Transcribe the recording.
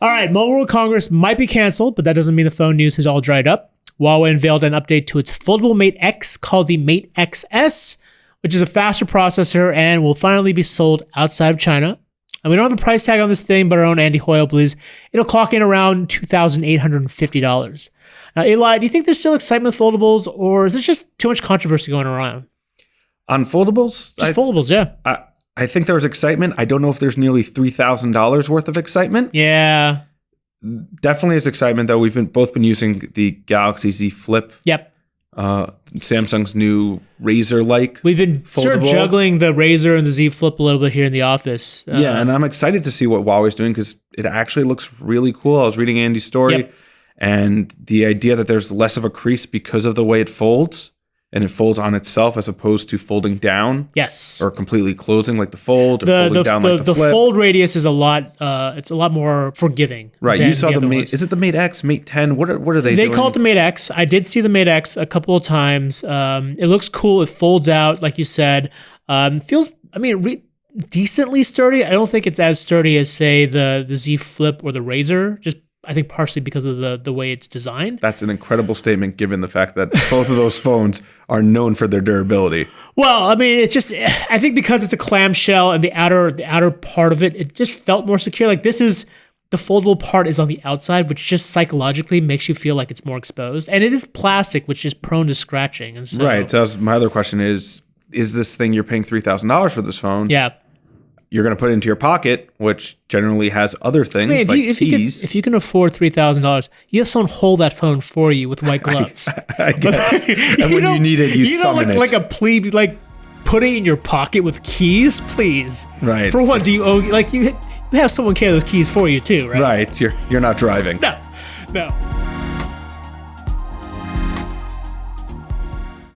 All right, Mobile World Congress might be canceled, but that doesn't mean the phone news has all dried up. Huawei unveiled an update to its foldable Mate X called the Mate XS, which is a faster processor and will finally be sold outside of China. And we don't have a price tag on this thing, but our own Andy Hoyle believes it'll clock in around $2,850. Now, Eli, do you think there's still excitement with foldables, or is there just too much controversy going around? On foldables? Just foldables, yeah. I think there was excitement. I don't know if there's nearly $3,000 worth of excitement. Yeah. Definitely is excitement, though. We've both been using the Galaxy Z Flip. Yep. Samsung's new Razr-like. We've been sort of juggling the Razr and the Z Flip a little bit here in the office. Yeah, and I'm excited to see what Huawei's doing because it actually looks really cool. I was reading Andy's story, and the idea that there's less of a crease because of the way it folds, and it folds on itself as opposed to folding down. Yes. Or completely closing like the fold, or folding down like the flip. The fold radius is it's a lot more forgiving. Right. You saw the Mate. Is it the Mate X, Mate 10? What are they doing? They call it the Mate X. I did see the Mate X a couple of times. It looks cool. It folds out, like you said. Feels, decently sturdy. I don't think it's as sturdy as, say, the Z Flip or the Razr. Just I think partially because of the way it's designed. That's an incredible statement given the fact that both of those phones are known for their durability. Well, it's just, I think because it's a clamshell and the outer part of it just felt more secure. Like the foldable part is on the outside, which just psychologically makes you feel like it's more exposed. And it is plastic, which is prone to scratching. And so, right. So my other question is this thing you're paying $3,000 for this phone? Yeah. You're going to put it into your pocket, which generally has other things keys. If you can afford $3,000, you have someone hold that phone for you with white gloves. I guess. And when you need it, you summon it. Like a plebe, put it in your pocket with keys, please. Right. For what do you owe? You have someone carry those keys for you too, right? Right. You're not driving. No.